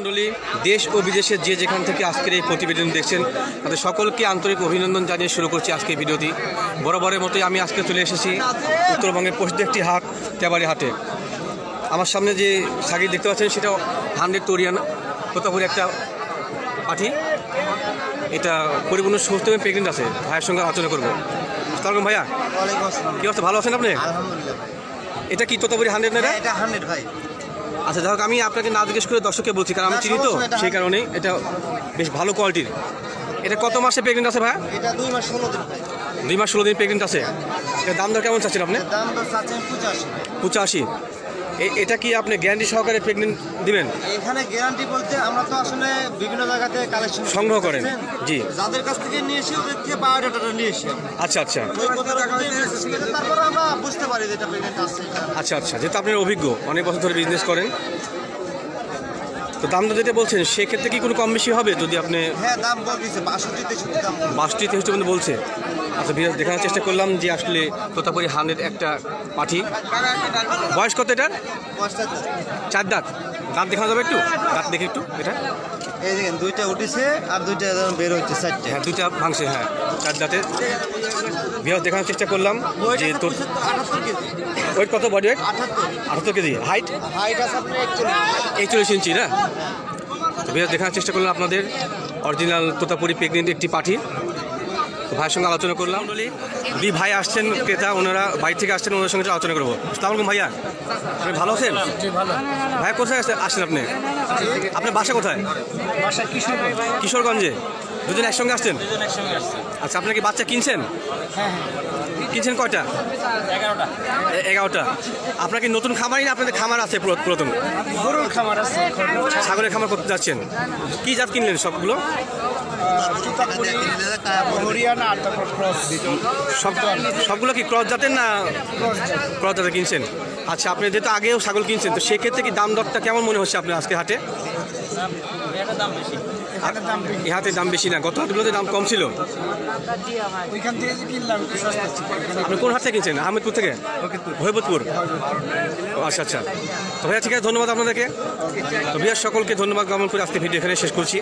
মণ্ডলী, দেশ ও বিদেশে যে যেখান থেকে আজকের এই প্রতিবেদন দেখছেন তাদের সকলকে আন্তরিক অভিনন্দন জানিয়ে শুরু করছি আজকে ভিডিওটি। বরাবরের মতোই আমি আজকে চলে এসেছি উত্তরবঙ্গের প্রসিদ্ধ একটি হাট, তেবাড়ি হাটে। আমার সামনে যে ছাগি দেখতে পাচ্ছেন সেটা 100 তোরিয়ান তোতাপুরি একটা পাঠি। এটা পরিপূর্ণ সুস্থ এবং প্রেগনেন্ট আছে। ভাইয়ের সঙ্গে আলোচনা করবো। আসসালামু ভাইয়া, কি অবস্থা? ভালো আছেন আপনি? এটা কি তোতাপুরি 100 না? এটা 100 ভাই। আচ্ছা, যাই হোক, আমি আপনাকে না জিজ্ঞেস করে দর্শককে বলছি, কারণ আমি চিনি তো, সেই কারণেই। এটা বেশ ভালো কোয়ালিটির। এটা কত মাসে প্রেগনেন্ট আছে ভাই? এটা 2 মাস 16 দিন ভাই। 2 মাস 16 দিন প্রেগনেন্ট আছে। এর দাম দর কেমন চাচ্ছেন আপনি? দাম তো চাচ্ছেন 85। এটা কি আপনি গ্যারান্টি সহকারে প্রেগনেন্ট দিবেন? এখানে গ্যারান্টি বলতে আমরা তো আসলে বিভিন্ন জায়গা থেকে কালেকশন সংগ্রহ করেন। জি, যাদের কাছ থেকে নিয়ে এসে ওদের থেকে বায়োডাটাটা নিয়ে এসে আচ্ছা আচ্ছা তারপর আমরা বুঝতে পারি যে এটা প্রেগনেন্ট আছে। আচ্ছা আচ্ছা, যেহেতু আপনি অভিজ্ঞ, অনেক বছর ধরে বিজনেস করেন, তো দাম তো যেটা বলছেন সেক্ষেত্রে কি কোনো কম বেশি হবে যদি আপনি? হ্যাঁ, দাম বলতেছে 62-63 দাম। 62-63 পর্যন্ত বলছে। আচ্ছা, দেখানোর চেষ্টা করলাম যে আসলে তোতাপুরি 100 একটা পাঠি। বয়স কত এটার? 4 দাঁত। দাঁত দেখানো যাবে একটু? দাঁত দেখে একটু। এটা এই দেখেন, 2টা উঠেছে আর 2টা বের হচ্ছে, 4টে। হ্যাঁ, 2টা ভাঙছে। হ্যাঁ, 4 দাঁতের। বিহার দেখানোর চেষ্টা করলাম যে তোর 78 কেজি। ওয়েট কত? Body weight 78 KG. হাইট আছে আপনার 41 ইঞ্চি না? তো বিহার দেখানোর চেষ্টা করলাম আপনাদের অরিজিনাল তোতাপুরি প্রেগনেন্ট একটি পাঠি। তো ভাইয়ের সঙ্গে আলোচনা করলাম। দুই ভাই আসছেন ক্রেতা, ওনারা বাইরে থেকে আসছেন, ওনার সঙ্গে আলোচনা করবো। আসসালামু আলাইকুম ভাইয়া, আপনি ভালো আছেন? ভাইয়া কোথায় আসছেন আপনি? আপনার বাসা কোথায়? কিশোরগঞ্জে। দুজন একসঙ্গে আসছেন? আচ্ছা, আপনার কি বাচ্চা কিনছেন? কিনছেন কয়টা? 11টা। আপনার কি নতুন খামারই না আপনাদের খামার আছে পুরাতন? গরুর খামার আছে, ছাগলের খামার করতে যাচ্ছেন। কি জাত কিনলেন সবগুলো? সবগুলো কি ক্রস জাতের না ক্রস জাতের কিনছেন? আচ্ছা, আপনি যেহেতু আগেও ছাগল কিনছেন, তো সেক্ষেত্রে কি দাম দরটা কেমন মনে হচ্ছে আপনার আজকে হাটে? এই হাতে দাম বেশি না, গত হাটগুলোতে দাম কম ছিল। আপনি কোন হাট থেকে কিনছেন? আহমেদপুর থেকে? ভৈবতপুর। আচ্ছা আচ্ছা, তো ভাইয়া ঠিক আছে, ধন্যবাদ আপনাদেরকে। তো ভাইয়া সকলকে ধন্যবাদ জ্ঞাপন করে আজকে ভিডিও এখানে শেষ করছি।